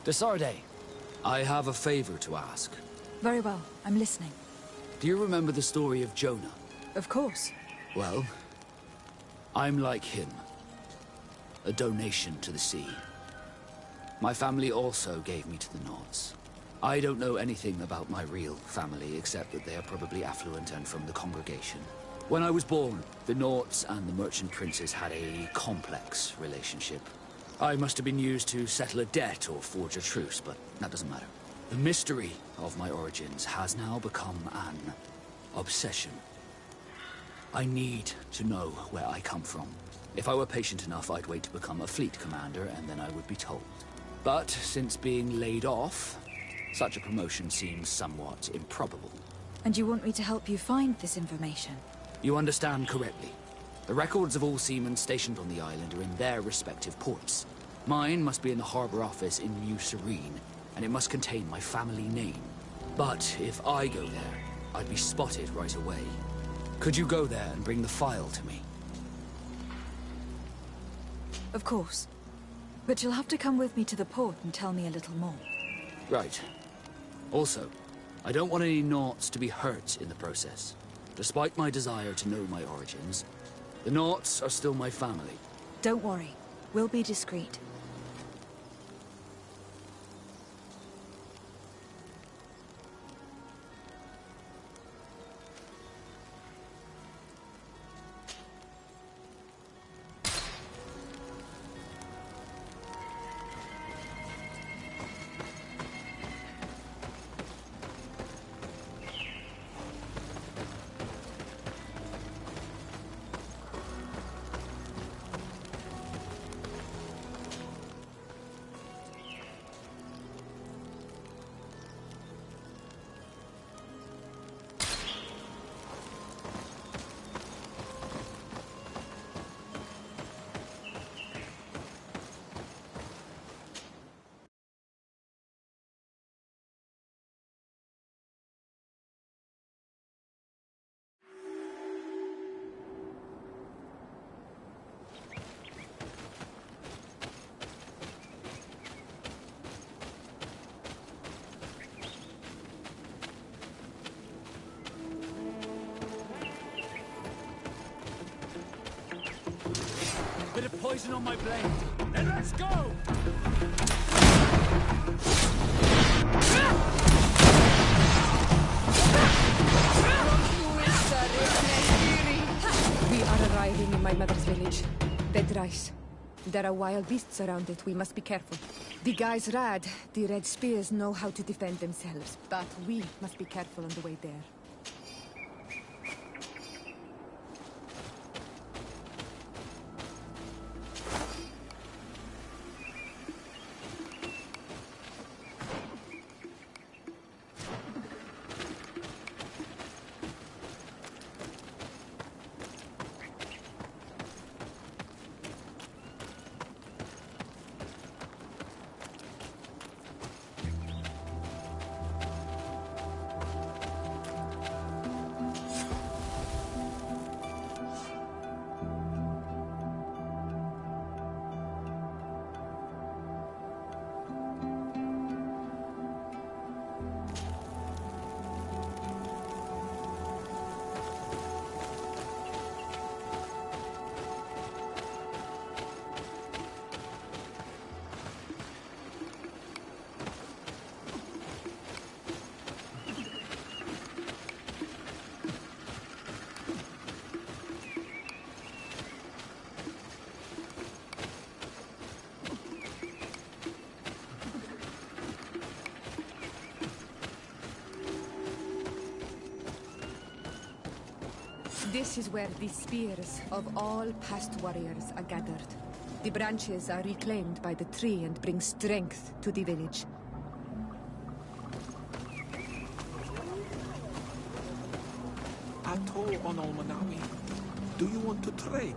Desarde, I have a favor to ask. Very well, I'm listening. Do you remember the story of Jonah? Of course. Well, I'm like him. A donation to the sea. My family also gave me to the Nords. I don't know anything about my real family, except that they are probably affluent and from the congregation. When I was born, the Nords and the merchant princes had a complex relationship. I must have been used to settle a debt or forge a truce, but that doesn't matter. The mystery of my origins has now become an obsession. I need to know where I come from. If I were patient enough, I'd wait to become a fleet commander, and then I would be told. But since being laid off, such a promotion seems somewhat improbable. And you want me to help you find this information? You understand correctly. The records of all seamen stationed on the island are in their respective ports. Mine must be in the harbor office in New Serene, and it must contain my family name. But if I go there, I'd be spotted right away. Could you go there and bring the file to me? Of course. But you'll have to come with me to the port and tell me a little more. Right. Also, I don't want any Nauts to be hurt in the process. Despite my desire to know my origins, the Nauts are still my family. Don't worry. We'll be discreet. Bit of poison on my blade. Then let's go! We are arriving in my mother's village. Dead rice. There are wild beasts around it. We must be careful. The guys Rad, the Red Spears, know how to defend themselves, but we must be careful on the way there. This is where the spears of all past warriors are gathered. The branches are reclaimed by the tree and bring strength to the village. Atol on Almanawi, do you want to trade?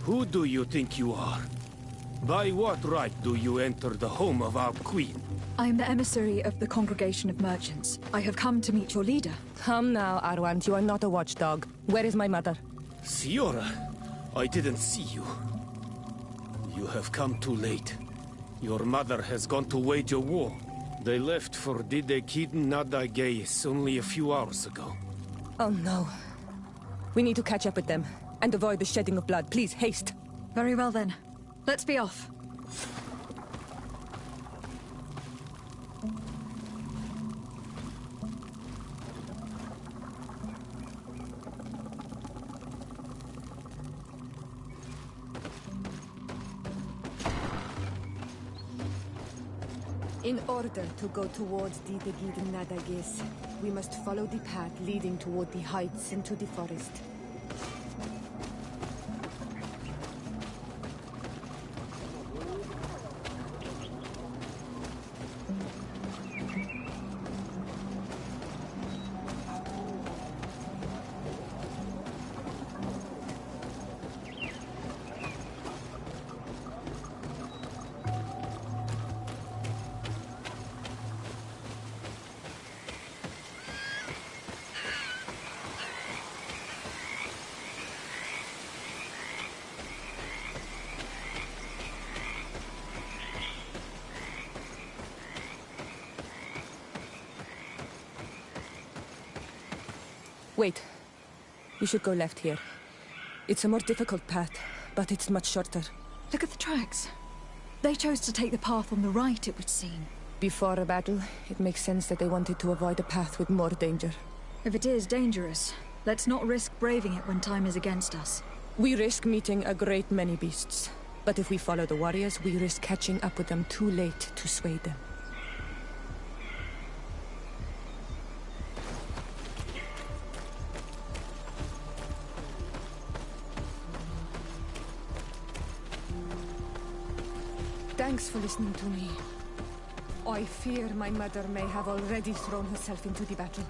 Who do you think you are? By what right do you enter the home of our queen? I am the emissary of the Congregation of Merchants. I have come to meet your leader. Come now, Arwant. You are not a watchdog. Where is my mother? Siora, I didn't see you. You have come too late. Your mother has gone to wage a war. They left for Didekid Nadageis only a few hours ago. Oh no. We need to catch up with them and avoid the shedding of blood. Please, haste. Very well then. Let's be off. In order to go towards Didegid Nadagis, we must follow the path leading toward the heights into the forest. Wait. You should go left here. It's a more difficult path, but it's much shorter. Look at the tracks. They chose to take the path on the right, it would seem. Before a battle, it makes sense that they wanted to avoid a path with more danger. If it is dangerous, let's not risk braving it when time is against us. We risk meeting a great many beasts. But if we follow the warriors, we risk catching up with them too late to sway them. Thanks for listening to me. I fear my mother may have already thrown herself into the battle.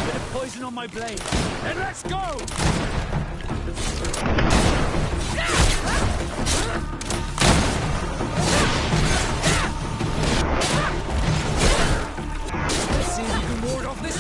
Bit of poison on my blade. Then let's go! Let's see if you can ward off this.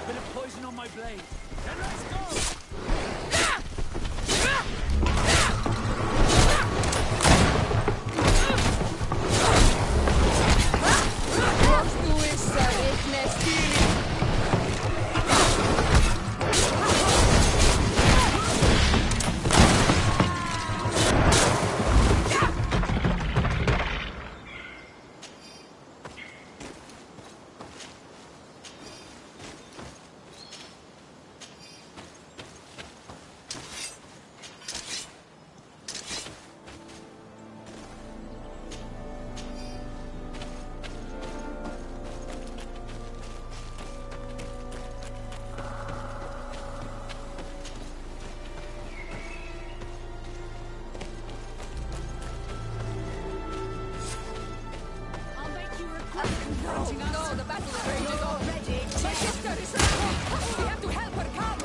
Bit of poison on my blade. Then let's go! No, the battle is raging on. My sister is right. We have to help her. Come.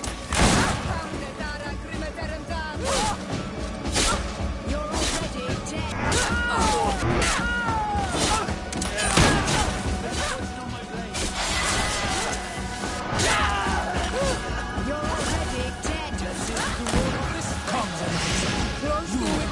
You're already dead. You're already dead. Close to it.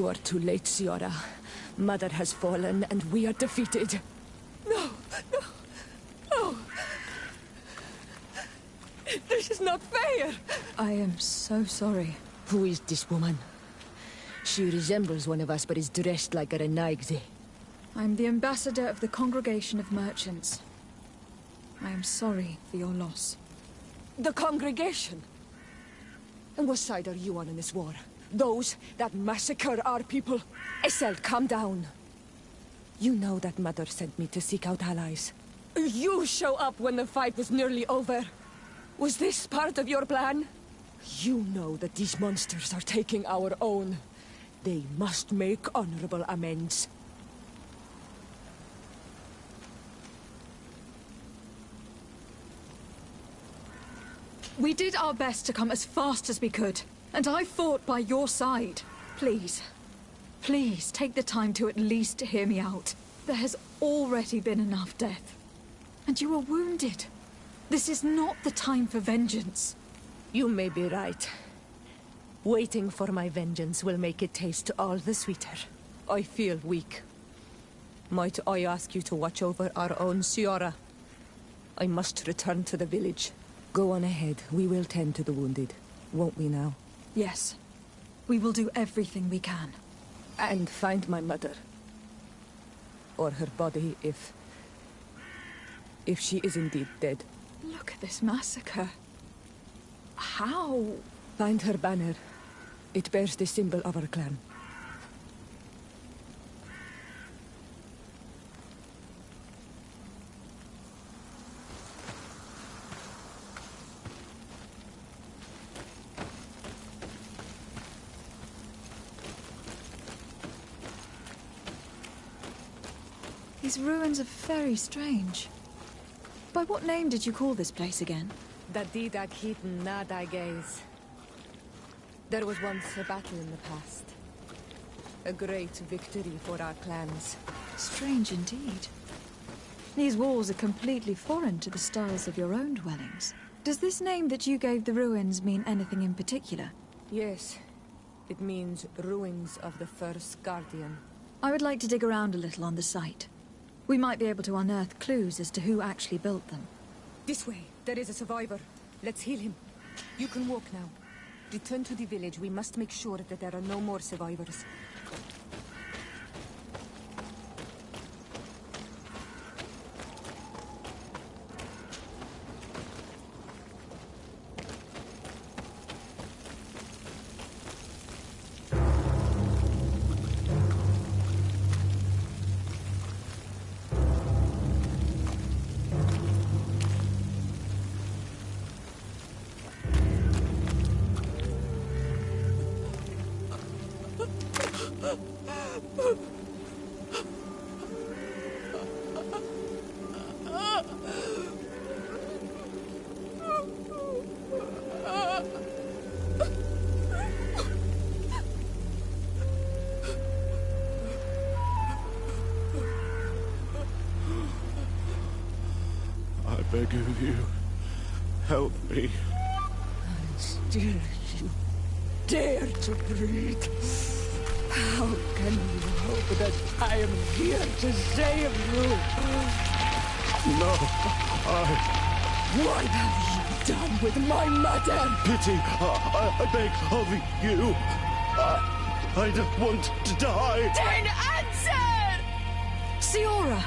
You are too late, Ciora. Mother has fallen, and we are defeated. No, no, no. This is not fair. I am so sorry. Who is this woman? She resembles one of us, but is dressed like a Renaigze. I'm the ambassador of the Congregation of Merchants. I am sorry for your loss. The Congregation? And what side are you on in this war? Those that massacre our people? Essel, calm down. You know that Mother sent me to seek out allies. You show up when the fight was nearly over. Was this part of your plan? You know that these monsters are taking our own. They must make honorable amends. We did our best to come as fast as we could, and I fought by your side. Please, please take the time to at least hear me out. There has already been enough death. And you were wounded. This is not the time for vengeance. You may be right. Waiting for my vengeance will make it taste all the sweeter. I feel weak. Might I ask you to watch over our own Ciora? I must return to the village. Go on ahead. We will tend to the wounded. Won't we now? Yes. We will do everything we can. And find my mother. Or her body, if she is indeed dead. Look at this massacre. How? Find her banner. It bears the symbol of our clan. These ruins are very strange. By what name did you call this place again? The Dida Keaton Nadages. There was once a battle in the past. A great victory for our clans. Strange indeed. These walls are completely foreign to the styles of your own dwellings. Does this name that you gave the ruins mean anything in particular? Yes. It means ruins of the first Guardian. I would like to dig around a little on the site. We might be able to unearth clues as to who actually built them. This way. There is a survivor. Let's heal him. You can walk now. Return to the village. We must make sure that there are no more survivors. I beg of you, help me. Still you dare to breathe. How can you hope that I am here to save you? No, What have you done with my mother? pity, I beg of you. I don't want to die. Then answer! Ciora!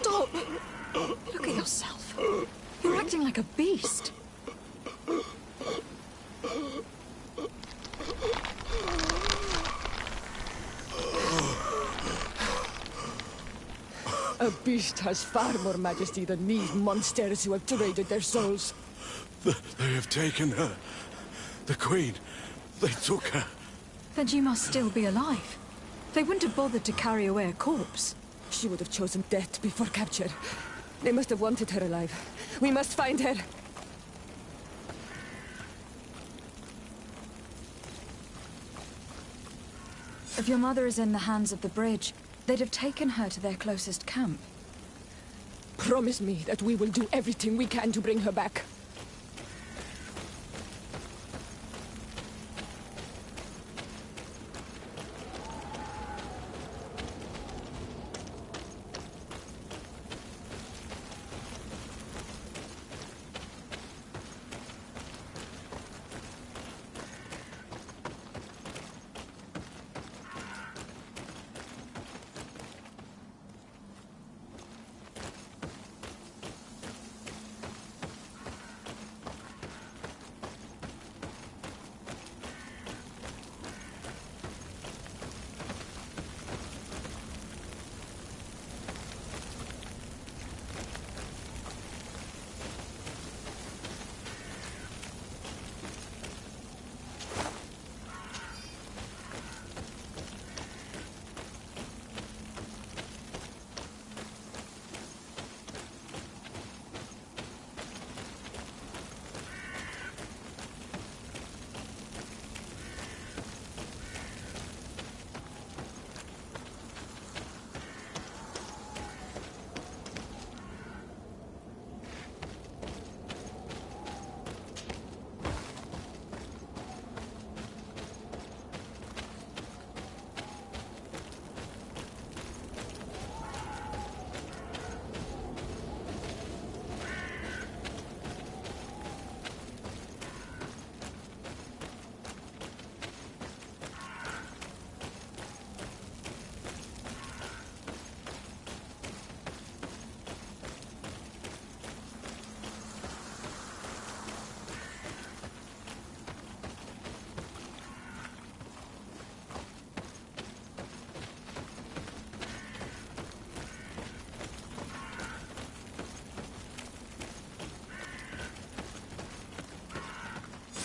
stop! Look at yourself. You're acting like a beast. A beast has far more majesty than these monsters who have traded their souls. They have taken her. The Queen. They took her. Then she must still be alive. They wouldn't have bothered to carry away a corpse. She would have chosen death before capture. They must have wanted her alive. We must find her. If your mother is in the hands of the bridge, they'd have taken her to their closest camp. Promise me that we will do everything we can to bring her back.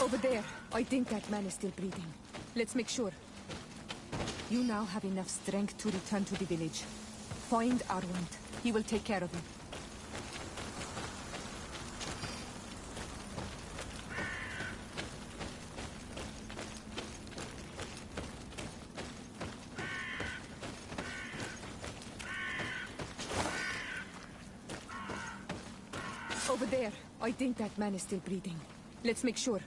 Over there. I think that man is still breathing. Let's make sure. You now have enough strength to return to the village. Find Arwand. He will take care of you. Over there. I think that man is still breathing. Let's make sure.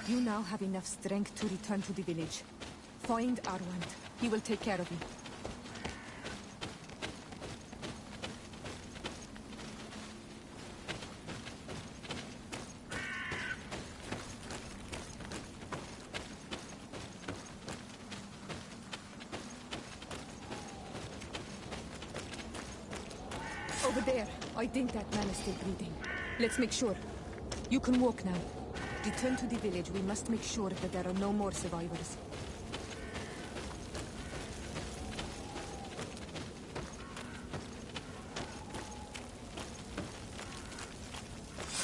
You now have enough strength to return to the village. Find Arwand. He will take care of you. Over there. I think that man is still breathing. Let's make sure. You can walk now. Return to the village. We must make sure that there are no more survivors.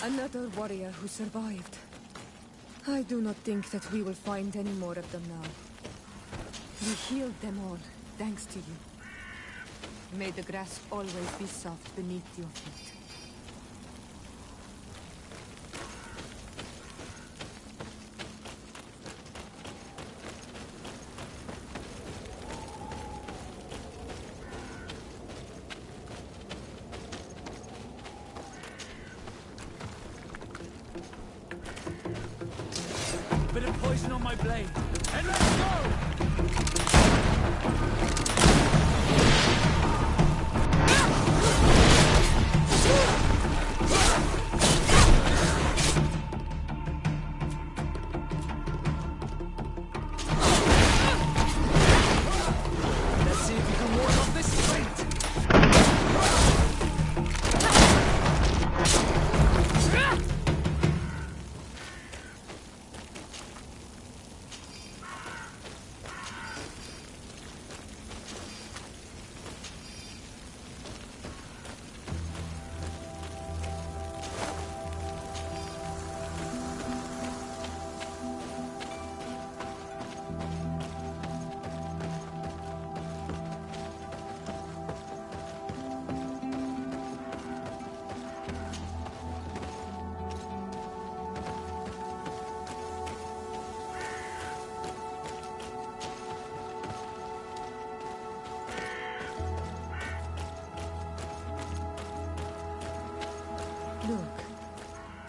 Another warrior who survived. I do not think that we will find any more of them now. We healed them all, thanks to you. May the grass always be soft beneath your feet. Bit of poison on my blade. And let's go! Let's see if you can ward off this fight.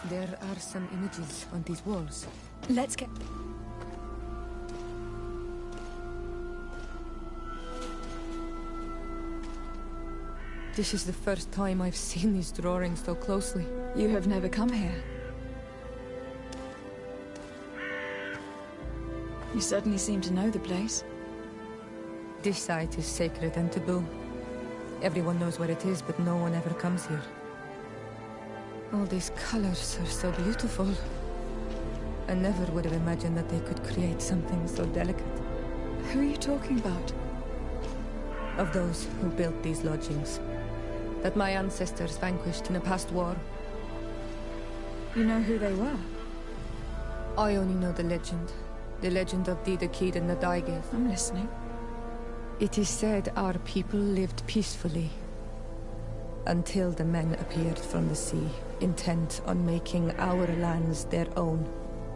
There are some images on these walls. Let's get... This is the first time I've seen these drawings so closely. You have never come here. You certainly seem to know the place. This site is sacred and taboo. Everyone knows where it is, but no one ever comes here. All these colors are so beautiful. I never would have imagined that they could create something so delicate. Who are you talking about? Of those who built these lodgings. That my ancestors vanquished in a past war. You know who they were? I only know the legend. The legend of Didakid and Nadaige. I'm listening. It is said our people lived peacefully. Until the men appeared from the sea, intent on making our lands their own.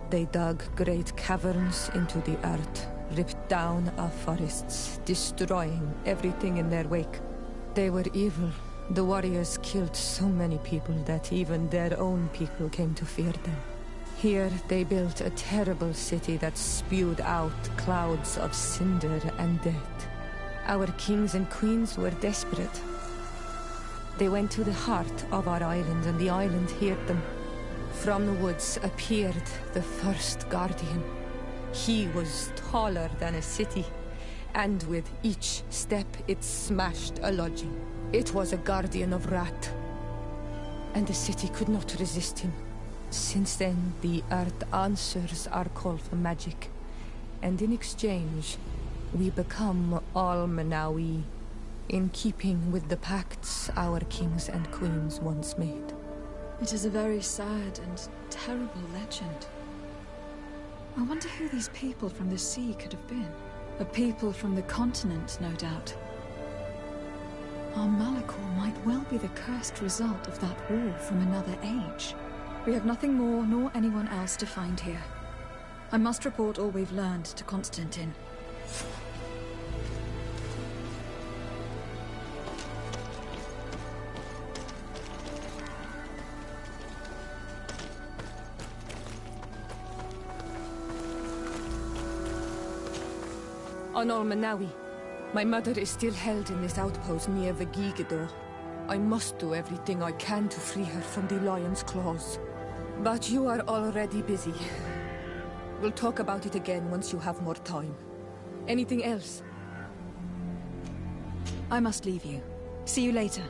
They dug great caverns into the earth, ripped down our forests, destroying everything in their wake. They were evil. The warriors killed so many people that even their own people came to fear them. Here they built a terrible city that spewed out clouds of cinder and death. Our kings and queens were desperate. They went to the heart of our island, and the island heard them. From the woods appeared the first guardian. He was taller than a city, and with each step it smashed a lodging. It was a guardian of Rat, and the city could not resist him. Since then, the earth answers our call for magic, and in exchange, we become all Manawi, in keeping with the pacts our kings and queens once made. It is a very sad and terrible legend. I wonder who these people from the sea could have been. A people from the continent, no doubt. Our Malachor might well be the cursed result of that war from another age. We have nothing more nor anyone else to find here. I must report all we've learned to Constantine. On Manawi, my mother is still held in this outpost near Vegigedor. I must do everything I can to free her from the lion's claws. But you are already busy. We'll talk about it again once you have more time. Anything else? I must leave you. See you later.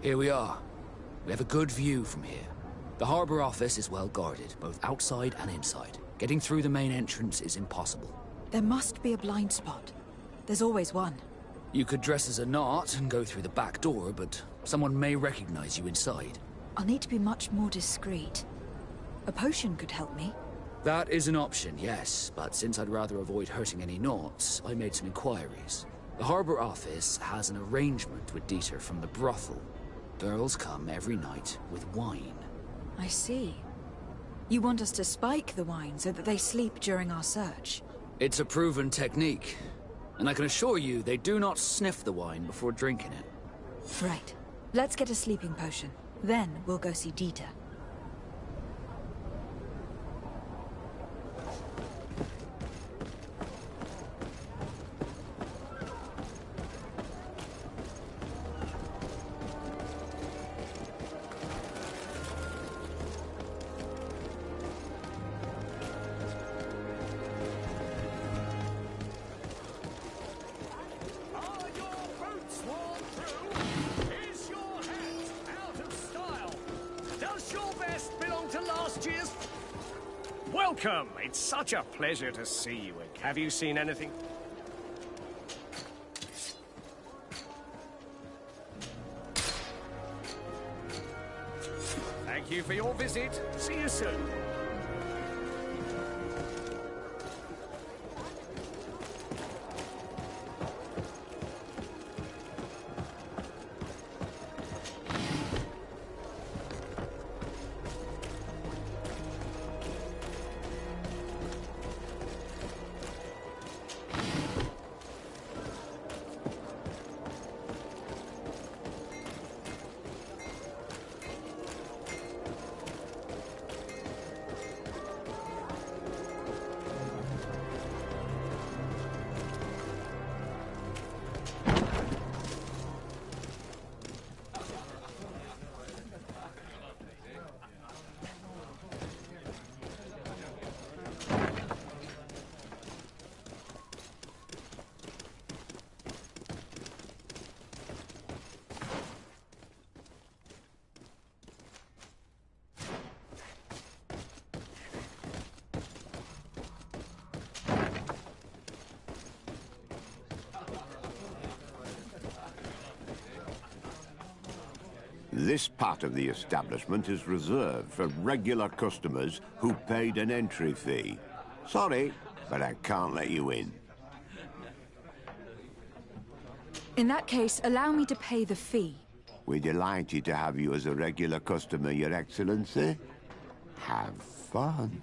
Here we are. We have a good view from here. The harbor office is well guarded, both outside and inside. Getting through the main entrance is impossible. There must be a blind spot. There's always one. You could dress as a knot and go through the back door, but someone may recognize you inside. I'll need to be much more discreet. A potion could help me. That is an option, yes, but since I'd rather avoid hurting any knots, I made some inquiries. The harbor office has an arrangement with Dieter from the brothel. Girls come every night with wine. I see. You want us to spike the wine so that they sleep during our search? It's a proven technique, and I can assure you they do not sniff the wine before drinking it. Right. Let's get a sleeping potion. Then we'll go see Dieter. Welcome! It's such a pleasure to see you. Have you seen anything? Thank you for your visit. See you soon. This part of the establishment is reserved for regular customers who paid an entry fee. Sorry, but I can't let you in. In that case, allow me to pay the fee. We're delighted to have you as a regular customer, Your Excellency. Have fun.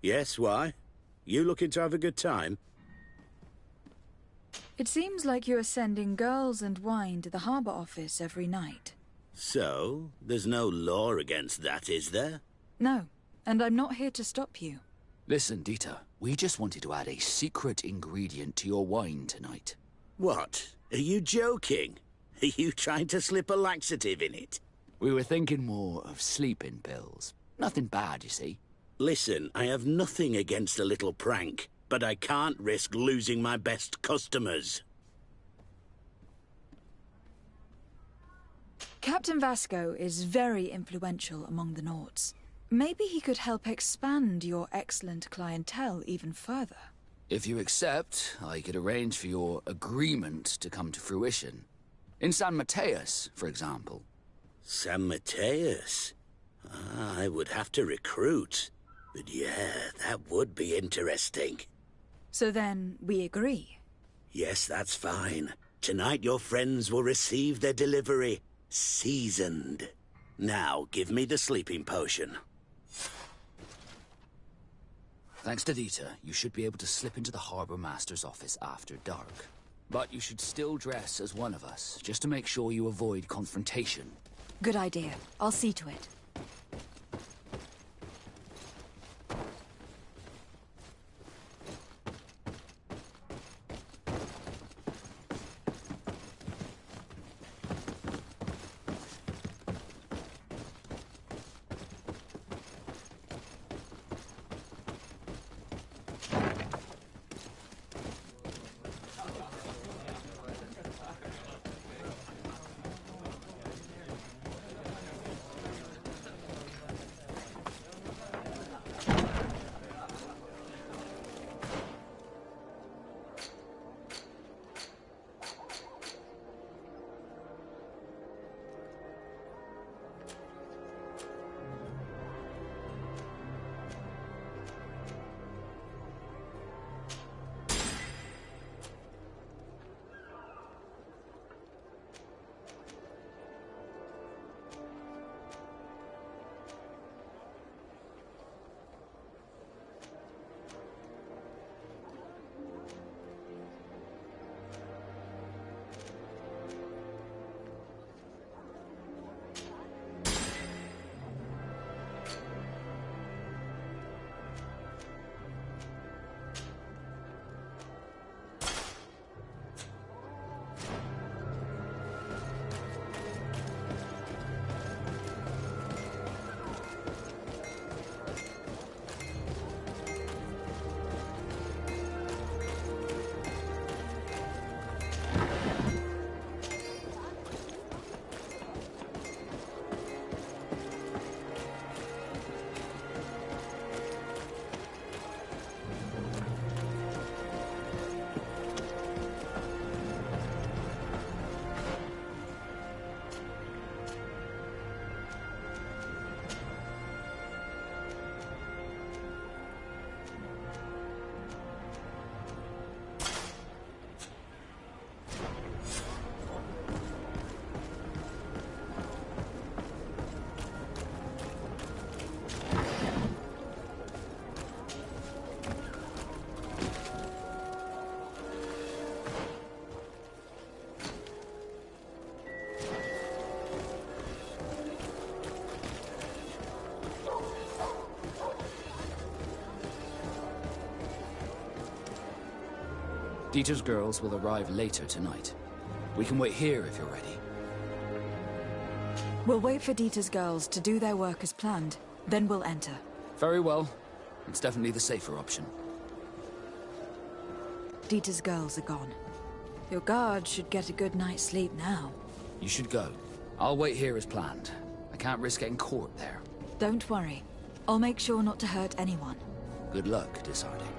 Yes, why? You looking to have a good time? It seems like you are sending girls and wine to the harbor office every night. So, there's no law against that, is there? No, and I'm not here to stop you. Listen, Dieter, we just wanted to add a secret ingredient to your wine tonight. What? Are you joking? Are you trying to slip a laxative in it? We were thinking more of sleeping pills. Nothing bad, you see. Listen, I have nothing against a little prank, but I can't risk losing my best customers. Captain Vasco is very influential among the Nords. Maybe he could help expand your excellent clientele even further. If you accept, I could arrange for your agreement to come to fruition. In San Mateus, for example. San Mateus? I would have to recruit. But yeah, that would be interesting. So then, we agree? Yes, that's fine. Tonight your friends will receive their delivery. Seasoned. Now, give me the sleeping potion. Thanks to Dieter, you should be able to slip into the Harbor Master's office after dark. But you should still dress as one of us, just to make sure you avoid confrontation. Good idea. I'll see to it. Dieter's girls will arrive later tonight. We can wait here if you're ready. We'll wait for Dieter's girls to do their work as planned. Then we'll enter. Very well. It's definitely the safer option. Dieter's girls are gone. Your guard should get a good night's sleep now. You should go. I'll wait here as planned. I can't risk getting caught there. Don't worry. I'll make sure not to hurt anyone. Good luck, Disarding.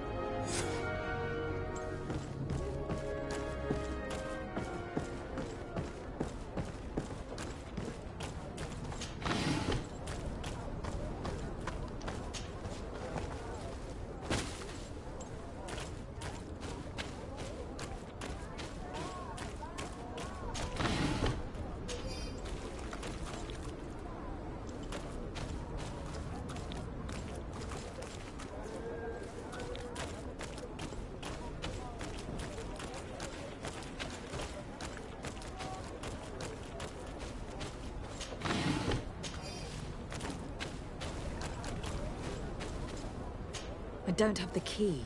I don't have the key.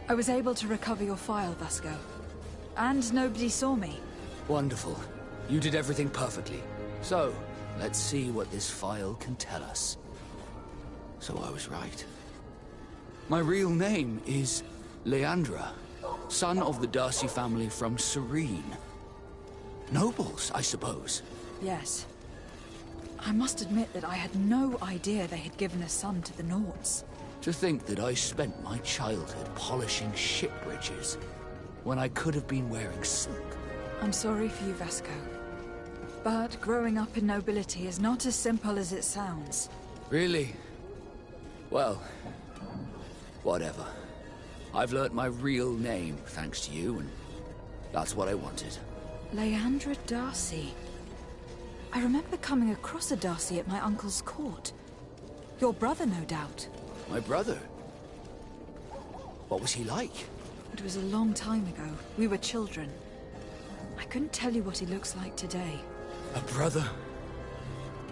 I was able to recover your file, Vasco. And nobody saw me. Wonderful. You did everything perfectly. So, let's see what this file can tell us. So I was right. My real name is Leandra, son of the Darcy family from Serene. Nobles, I suppose. Yes. I must admit that I had no idea they had given a son to the Nords. To think that I spent my childhood polishing ship bridges, when I could have been wearing silk. I'm sorry for you, Vasco. But growing up in nobility is not as simple as it sounds. Really? Well, whatever. I've learnt my real name, thanks to you, and that's what I wanted. Leandra Darcy. I remember coming across a Darcy at my uncle's court. Your brother, no doubt. My brother? What was he like? It was a long time ago. We were children. I couldn't tell you what he looks like today. A brother?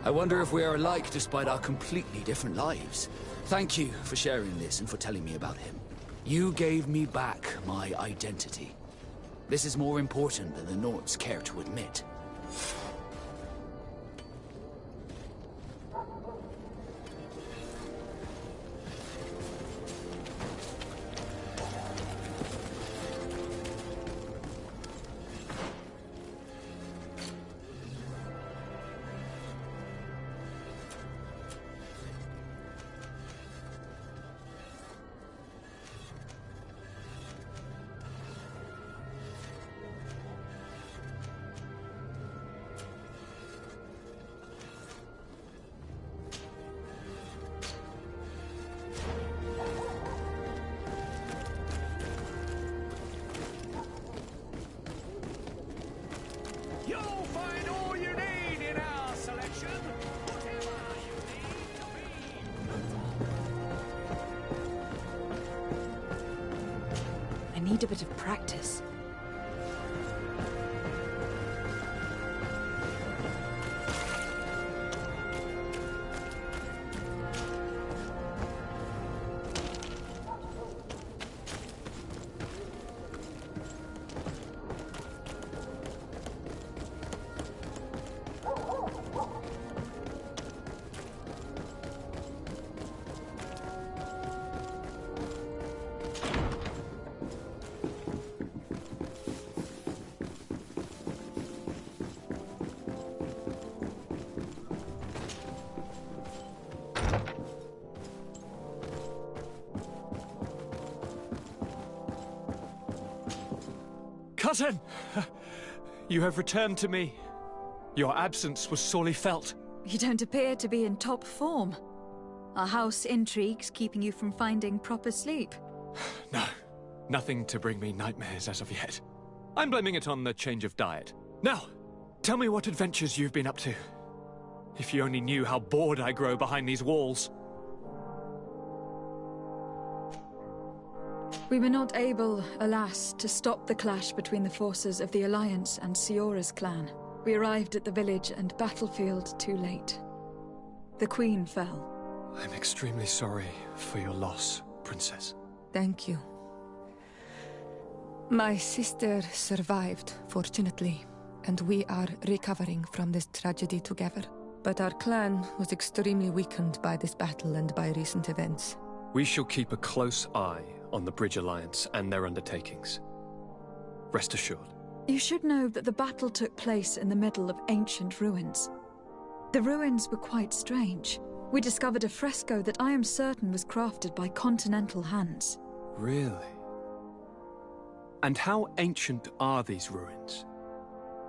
I wonder if we are alike despite our completely different lives. Thank you for sharing this and for telling me about him. You gave me back my identity. This is more important than the Nords care to admit. You'll find all you need in our selection. Whatever you need. I need a bit of practice. Cousin! You have returned to me. Your absence was sorely felt. You don't appear to be in top form. Are house intrigues keeping you from finding proper sleep? No, nothing to bring me nightmares as of yet. I'm blaming it on the change of diet. Now, tell me what adventures you've been up to. If you only knew how bored I grow behind these walls. We were not able, alas, to stop the clash between the forces of the Alliance and Siora's clan. We arrived at the village and battlefield too late. The Queen fell. I'm extremely sorry for your loss, Princess. Thank you. My sister survived, fortunately, and we are recovering from this tragedy together. But our clan was extremely weakened by this battle and by recent events. We shall keep a close eye on the Bridge Alliance and their undertakings. Rest assured. You should know that the battle took place in the middle of ancient ruins. The ruins were quite strange. We discovered a fresco that I am certain was crafted by continental hands. Really? And how ancient are these ruins?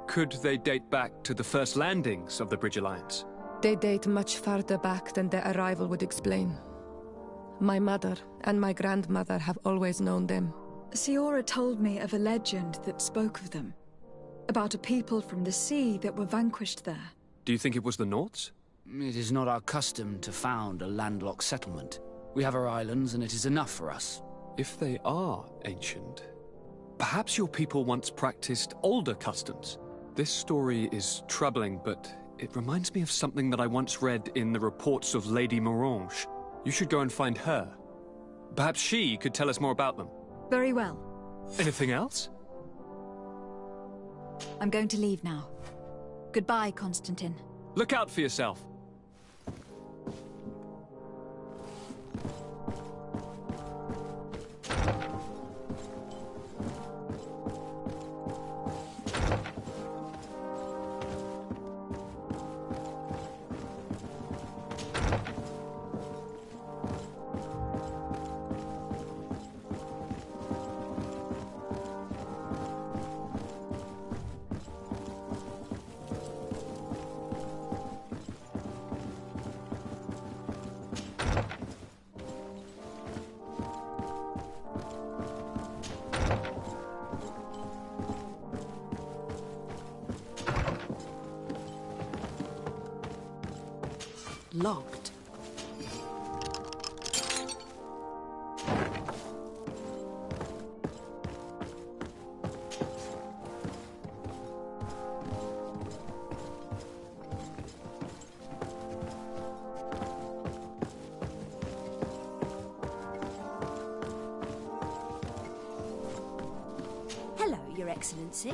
Could they date back to the first landings of the Bridge Alliance? They date much farther back than their arrival would explain. My mother and my grandmother have always known them. Siora told me of a legend that spoke of them. About a people from the sea that were vanquished there. Do you think it was the Nords? It is not our custom to found a landlocked settlement. We have our islands, and it is enough for us. If they are ancient, perhaps your people once practiced older customs. This story is troubling, but it reminds me of something that I once read in the reports of Lady Morange. You should go and find her. Perhaps she could tell us more about them. Very well. Anything else? I'm going to leave now. Goodbye, Constantine. Look out for yourself. Locked. Hello, Your Excellency.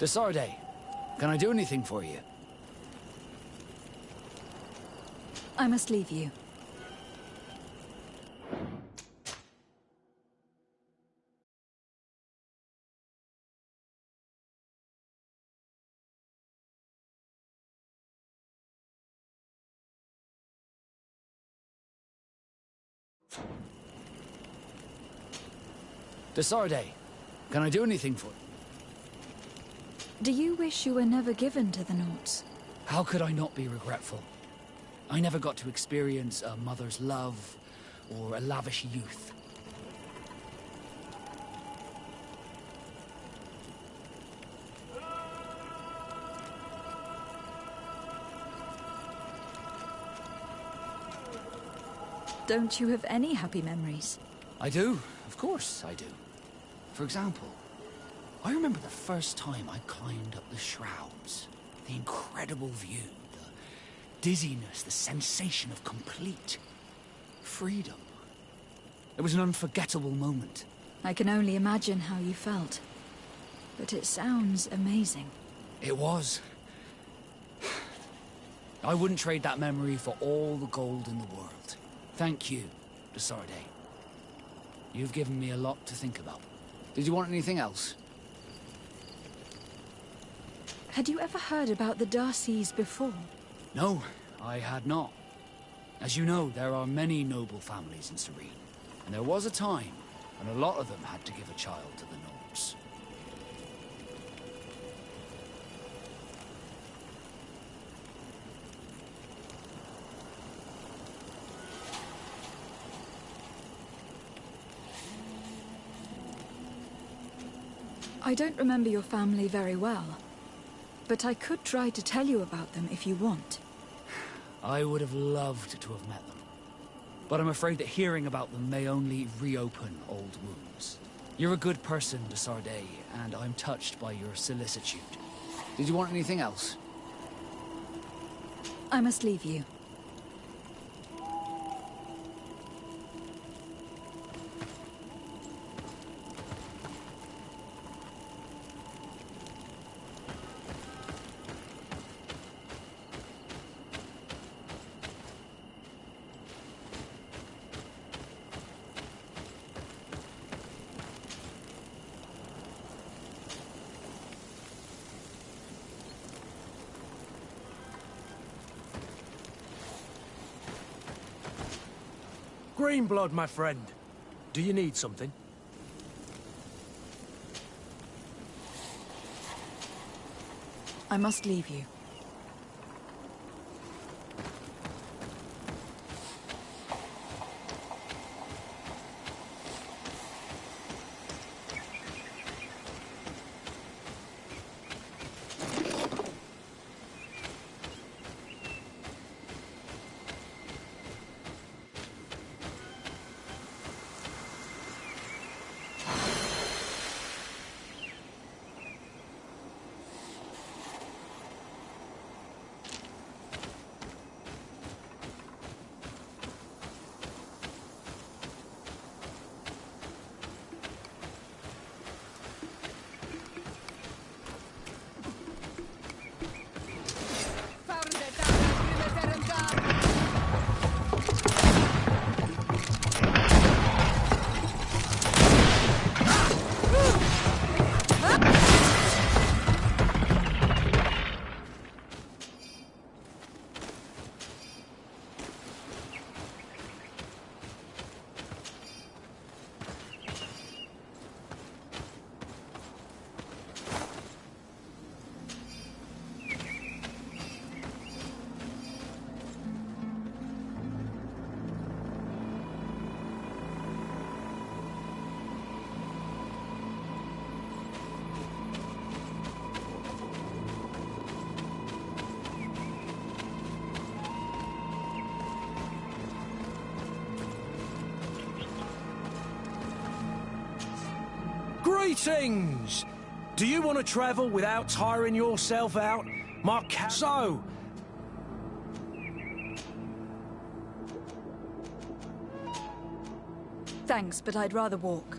Desarde, can I do anything for you? I must leave you. Desarde, can I do anything for you? Do you wish you were never given to the Nauts? How could I not be regretful? I never got to experience a mother's love or a lavish youth. Don't you have any happy memories? I do, of course I do. For example, I remember the first time I climbed up the shrouds. The incredible view, the dizziness, the sensation of complete freedom. It was an unforgettable moment. I can only imagine how you felt. But it sounds amazing. It was. I wouldn't trade that memory for all the gold in the world. Thank you, Desarde. You've given me a lot to think about. Did you want anything else? Had you ever heard about the Darcys before? No, I had not. As you know, there are many noble families in Serene. And there was a time when a lot of them had to give a child to the Nords. I don't remember your family very well, but I could try to tell you about them if you want. I would have loved to have met them. But I'm afraid that hearing about them may only reopen old wounds. You're a good person, Desarde, and I'm touched by your solicitude. Did you want anything else? I must leave you. Greenblood, my friend. Do you need something? I must leave you. Greetings! Do you want to travel without tiring yourself out? So, Thanks, but I'd rather walk.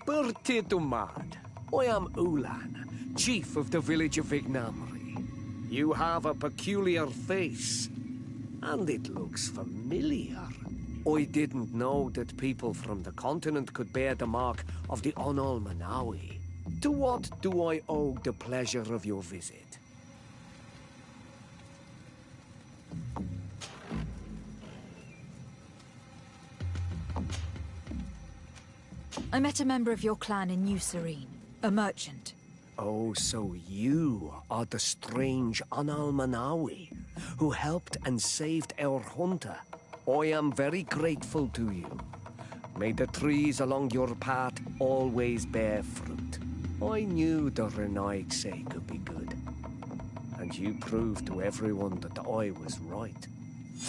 Bertie Dumad. I am Ulan, chief of the village of Vignamri. You have a peculiar face, and it looks familiar. I didn't know that people from the continent could bear the mark of the Onol Manawi. To what do I owe the pleasure of your visit? I met a member of your clan in New Serene, a merchant. Oh, so you are the strange Onol Manawi who helped and saved our hunter. I am very grateful to you. May the trees along your path always bear fruit. I knew the Renaigse could be good. And you proved to everyone that I was right.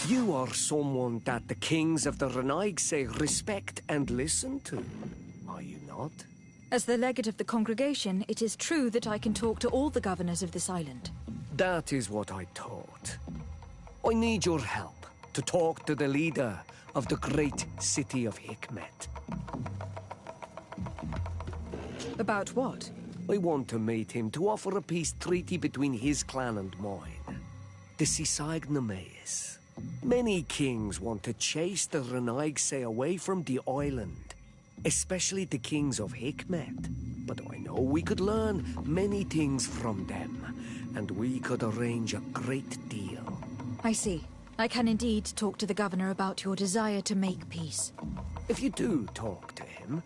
You are someone that the kings of the Renaigse respect and listen to. Are you not? As the legate of the congregation, it is true that I can talk to all the governors of this island. That is what I thought. I need your help to talk to the leader of the great city of Hikmet. About what? I want to meet him to offer a peace treaty between his clan and mine. The Sisagnameis. Many kings want to chase the Renaigse away from the island, especially the kings of Hikmet. But I know we could learn many things from them, and we could arrange a great deal. I see. I can indeed talk to the governor about your desire to make peace. If you do talk to him,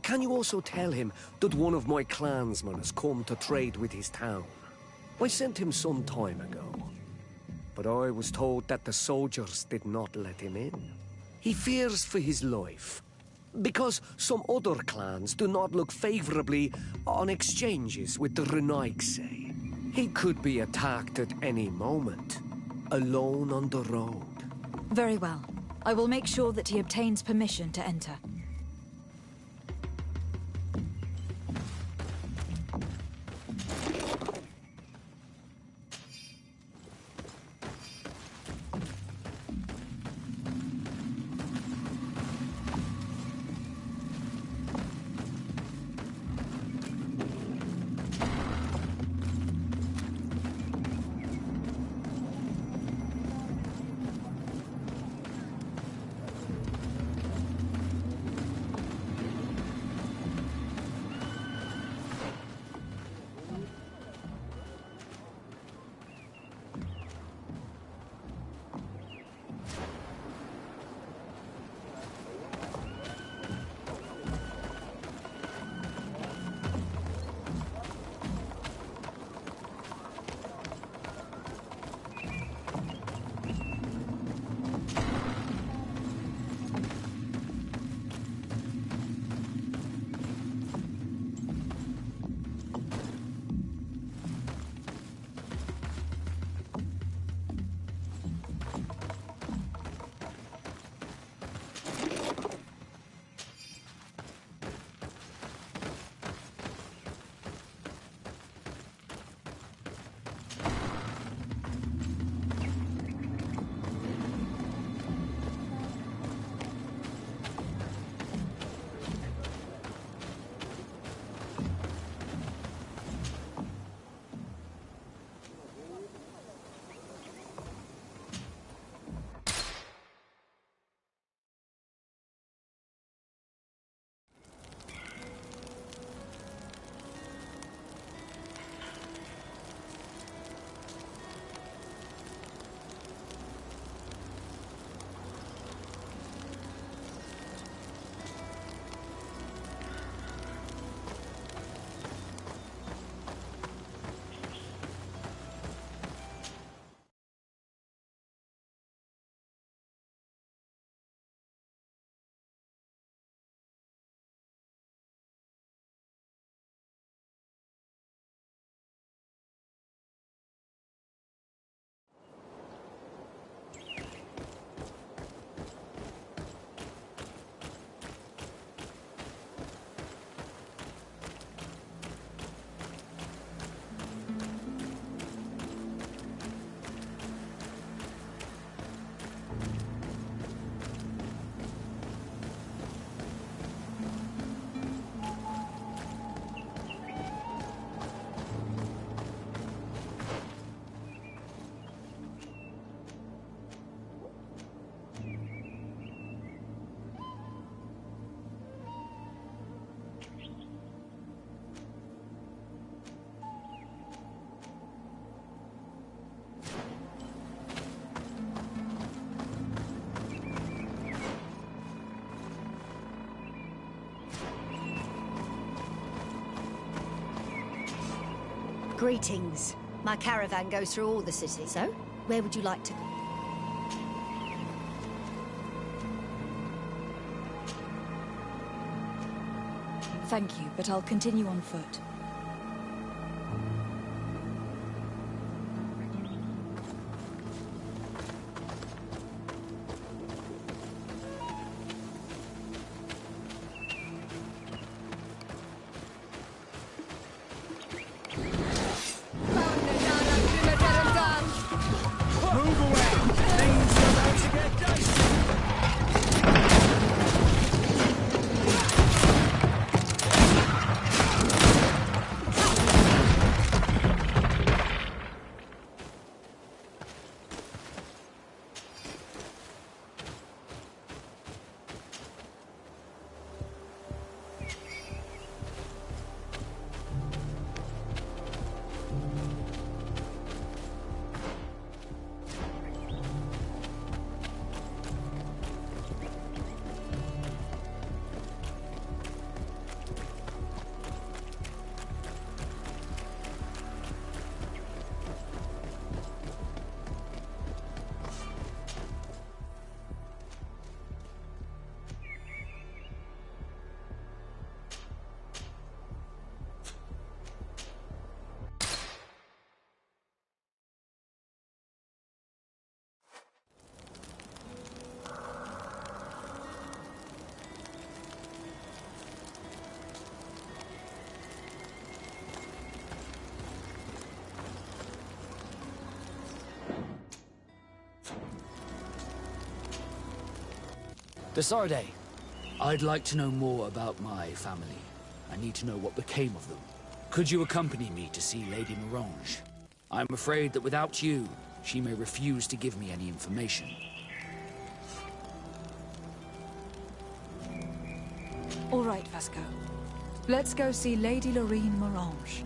can you also tell him that one of my clansmen has come to trade with his town? I sent him some time ago, but I was told that the soldiers did not let him in. He fears for his life, because some other clans do not look favorably on exchanges with the Renaigse. He could be attacked at any moment, alone on the road. Very well. I will make sure that he obtains permission to enter. Greetings. My caravan goes through all the cities, so where would you like to... Thank you, but I'll continue on foot. Move away! Things are about to get dicey! Desarde, I'd like to know more about my family. I need to know what became of them. Could you accompany me to see Lady Morange? I'm afraid that without you, she may refuse to give me any information. All right, Vasco. Let's go see Lady Lorene Morange.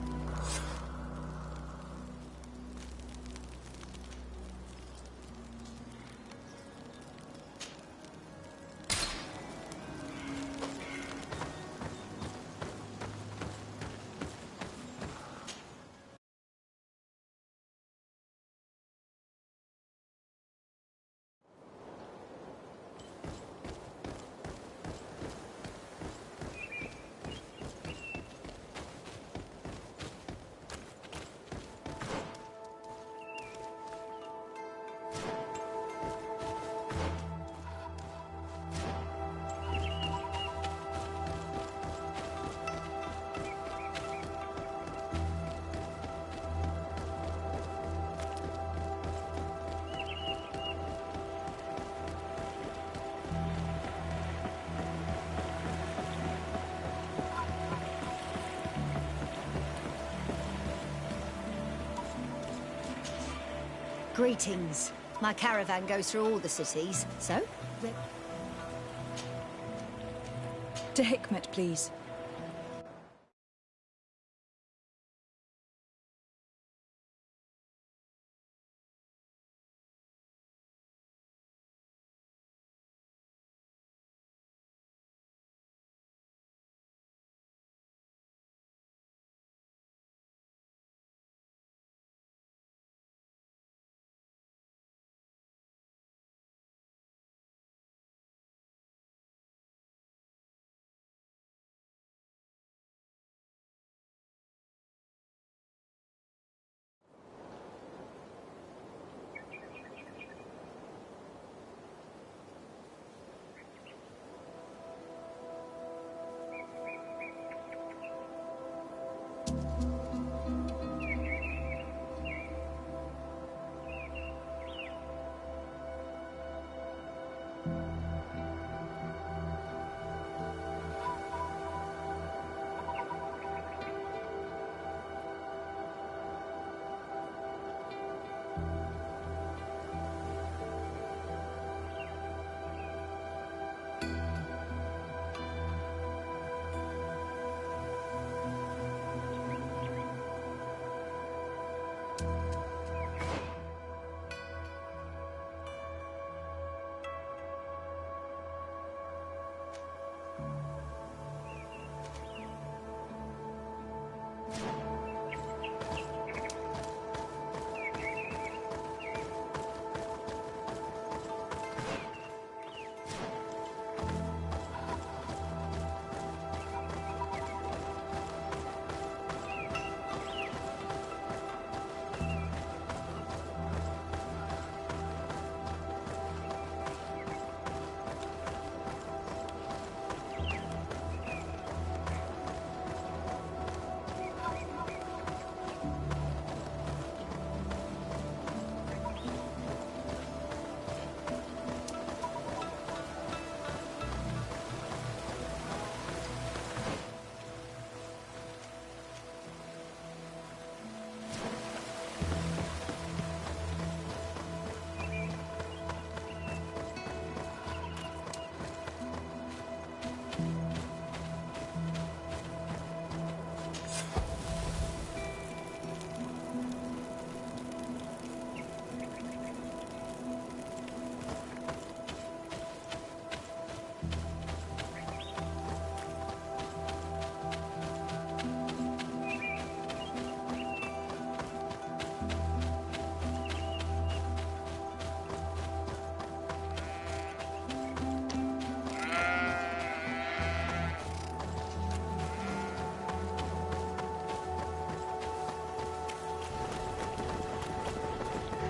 Greetings. My caravan goes through all the cities, so... To Hikmet, please.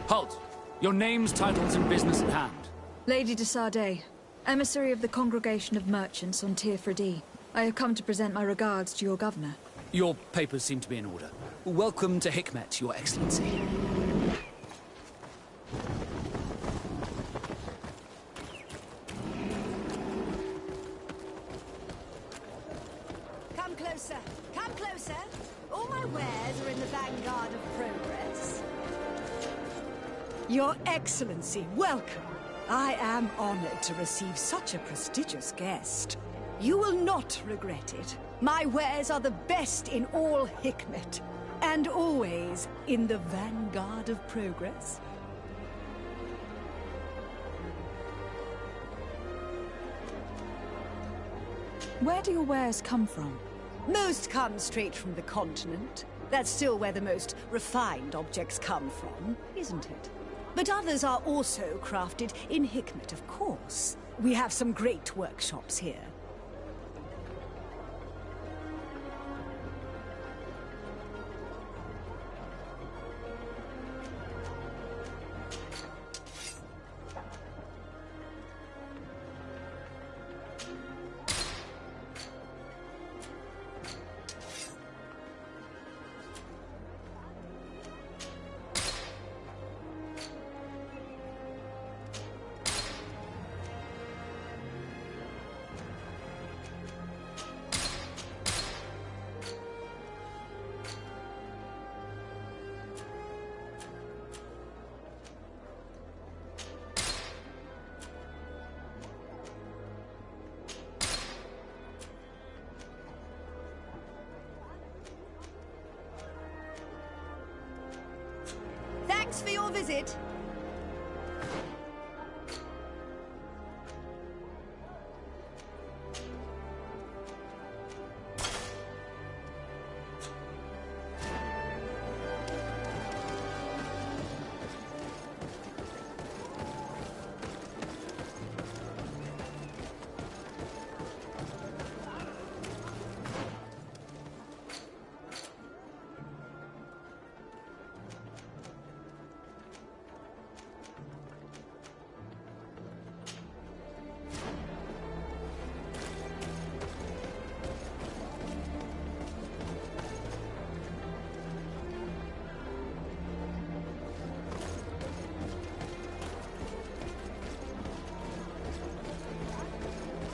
Halt! Your names, titles, and business at hand. Lady de Sardet, emissary of the Congregation of Merchants on Tirfredi. I have come to present my regards to your governor. Your papers seem to be in order. Welcome to Hikmet, Your Excellency. Come closer. Come closer. All my wares are in the vanguard of progress. Your Excellency, welcome. I am honored to receive such a prestigious guest. You will not regret it. My wares are the best in all Hikmet, and always in the vanguard of progress. Where do your wares come from? Most come straight from the continent. That's still where the most refined objects come from, isn't it? But others are also crafted in Hikmet, of course. We have some great workshops here. Thanks for your visit.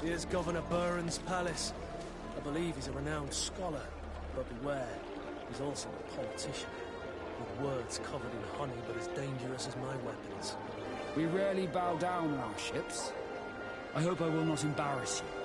Here's Governor Buren's palace. I believe he's a renowned scholar, but beware, he's also a politician. With words covered in honey, but as dangerous as my weapons. We rarely bow down on our ships. I hope I will not embarrass you.